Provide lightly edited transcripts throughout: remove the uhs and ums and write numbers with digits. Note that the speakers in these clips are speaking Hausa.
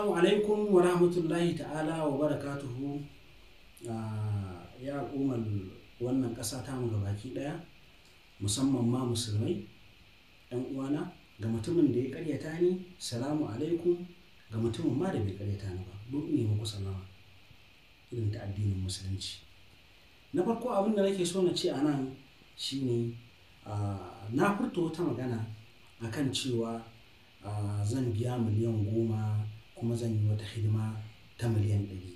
Assalamu alaikum wa rahmatullahi ta'ala wa barakatuhu. Ya al'ummar wannan ƙasa ta mu gabaki ɗaya, musamman ma musulmai, 'yan uwana, ga mutumin da ya ƙaryata ni, salamu alaikum, ga mutumin ma da bai ƙaryata ni ba, duk ne muku sallama irin ta addinin musulunci. Na farko abin da nake so na ce a nan shine na furta wata magana akan cewa zan biya miliyan 10 kuma zan yi wata hidima ta miliyan 100.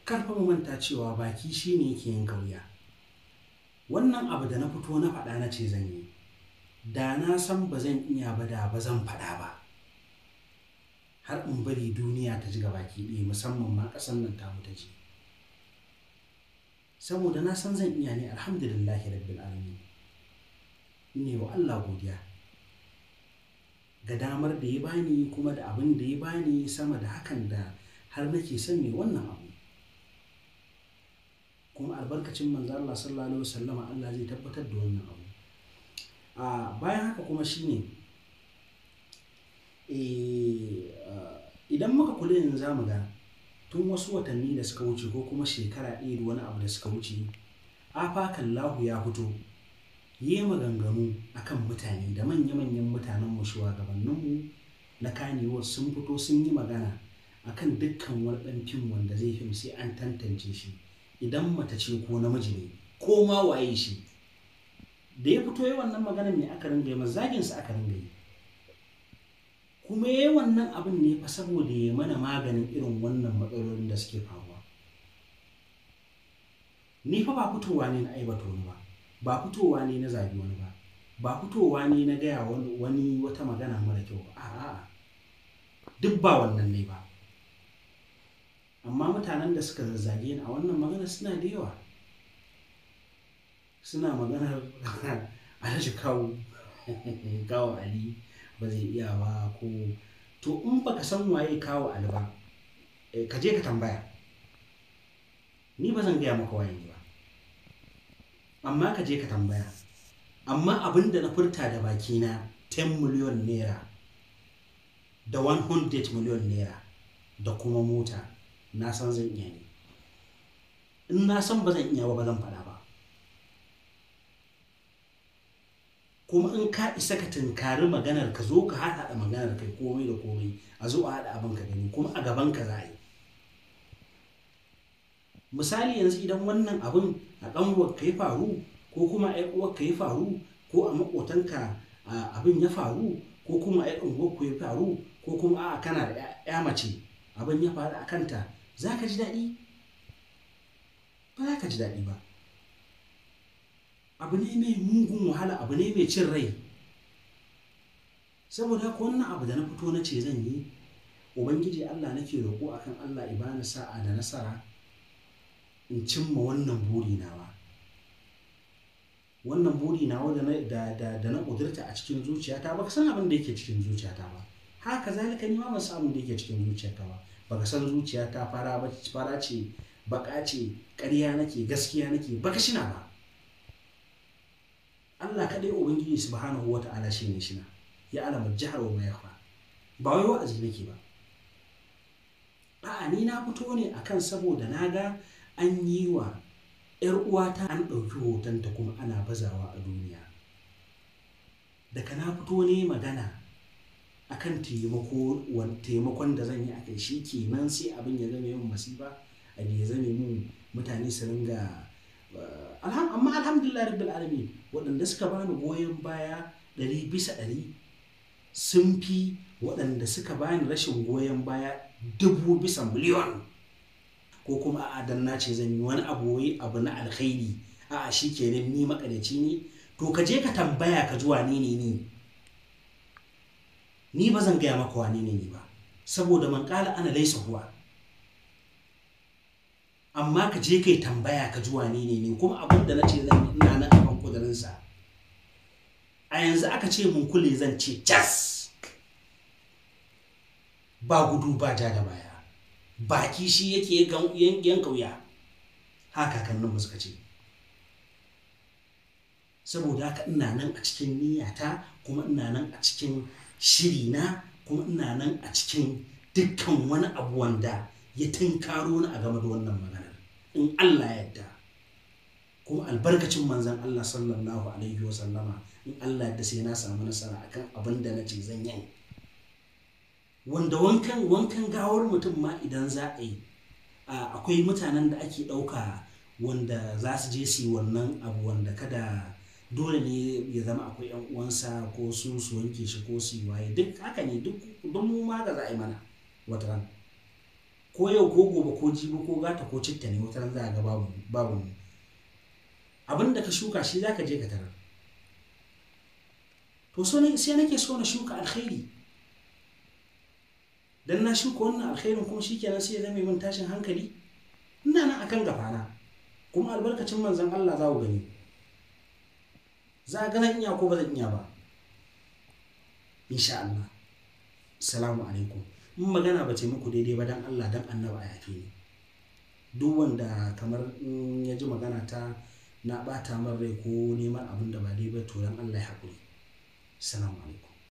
Karfa mu manta cewa baki shine yake yin kauya. Wannan abu da na fito na faɗa na ce zan yi, da na san ba zan iya ba da ba zan faɗa ba, har in bari duniya ta ji gabaki ɗaya, musamman ma ƙasar nan ta ta ji, saboda na san zan iya ne. Alhamdulillahi rabbil alamin, ne wa Allah godiya ga damar da ya bani kuma da abin da ya bani sama da hakan, da har nake son mai wannan abu, kuma albarkacin manzo Allah sallallahu alaihi wasallama Allah zai tabbatar da wannan abu. Bayan haka kuma shine idan muka kula yanzu zamu ga tun wasu watanni da suka wuce ko kuma shekara ɗaya da wani abu da suka wuce, afakallahu ya fito yi maganganu akan mutane da manya-manyan mutanenmu, shugabanninmu na Kannywood sun fito sun yi magana akan dukkan wani ɗan fim wanda zai fim sai an tantance shi, idan mace ce ko namiji ne ko ma waye shi. Da ya fito yi wannan maganar ne aka ringa yi, mazaginsa aka ringa yi, kuma yi wannan abin ne fa saboda ya mana maganin irin wannan matsalolin da suke faruwa. Ni fa ba fitowa ne na aibata wani ba, ba fitowa ne na zagi wani ba, ba fitowa ne na gaya wani wata magana mara kyau ba, a'a, duk ba wannan ne ba. Amma mutanen da suka zazzage ni a wannan magana suna da yawa, suna maganar Alhaji Kawu Ali ba zai iya ba, ko to in baka san waye Kawu Ali ba, ka je ka tambaya, ni ba zan gaya maka waye ne ba, amma ka je ka tambaya. Amma abin da na furta da bakina 10 miliyon naira da 100 miliyon naira da kuma mota, na san zan iya ne. In na san ba zan iya ba zan faɗa ba. Kuma in ka isa ka tunkari maganar, ka zo ka haɗa maganar kai komai da komai, a zo a haɗa abin ka gani, kuma a gaban ka za a yi. Misali yanzu idan wannan abin a ƙanwarka ya faru, ko kuma a uwarka ya faru, ko a maƙotanka abin ya faru, ko kuma a unguwarku ya faru, ko kuma a kana da ya mace abin ya faru a kanta, za ka ji daɗi? Ba za ka ji daɗi ba. Abu ne mai mugun wahala, abu ne mai cin rai. Saboda haka wannan abu da na fito na ce zan yi, Ubangiji Allah nake roƙo akan Allah ya bani sa'a da nasara in cimma wannan buri nawa. Wannan buri nawa da na ƙudurta a cikin zuciyata, baka san abin da yake cikin zuciyata ba. Haka zalika ni ma ban san abin da yake cikin zuciyata ba. Baka san zuciyata fara ce, baka ce, ƙarya nake, gaskiya nake, baka shina ba. Allah kaɗai Ubangiji subhanahu wa ta'ala shi ne shina, ya alamar jihar wa mai yawa. Ba wai wa'azi nake ba. A'a, ni na fito ne akan saboda na ga an yi wa 'yar uwata, an ɗauki hotonta kuma ana bazawa a duniya. Daga na fito ne magana akan taimakon da zan yi a kai, shi kenan sai abin ya zame min masifa, abin ya zame min mutane su ringa amma alhamdulillah rabbil alamin, waɗanda suka bani goyon baya 100% sun fi waɗanda suka bani rashin goyon baya 1000 bisa miliyon. Ko kuma a'a dan na ce zan yi wani abu na alkhairi, a'a shi kenan ni makadaci ne, to ka je ka tambaya ka ji wane ne ni ba zan gaya maka wane ne ni ba, saboda man ƙala ana laisa huwa. Amma ka je kai tambaya ka ji wane ne ni, kuma abin da na ce zan yi ina nan akan kudurinsa. A yanzu aka ce mun kule, zan ce cas, ba gudu ba ja da baya. Baki shi yake yanka wuya, haka kakanninmu suka ce. Saboda haka ina nan a cikin niyyata, kuma ina nan a cikin shiri na kuma ina nan a cikin dukkan wani abu wanda ya tunkaro ni a game da wannan maganar in Allah ya yarda, kuma albarkacin manzon Allah sallallahu alaihi wa sallama in Allah yadda sai na samu nasara akan abin da nace zan yi. Wanda wankan gawar mutum ma idan za a yi, akwai mutanen da ake ɗauka wanda za su je su yi wannan abu wanda kada dole ne ya zama akwai yan uwansa ko su wanke shi ko su yi waye, duk haka ne, duk mu ma ga za a yi mana wata ran, ko yau ko gobe ko jibi ko gata ko citta ne wata ran za a ga babu mu. Abin da ka shuka shi za ka je ka tarar. To sai nake so na shuka alkhairi, dan na shuka wannan alkhairin kuma shikenan sai ya zame min tashin hankali. Ina nan akan gafana, kuma albarkacin manzon Allah za ku gani, za ga zan iya ko ba zan iya ba insha Allah. Assalamu alaikum. In magana ba ce muku daidai ba dan Allah dan Annabi a yafe ni. Duk wanda kamar in ya ji magana ta na ɓata min rai ko neman abin da ba dai ba to dan Allah ya haƙuri. Assalamu alaikum.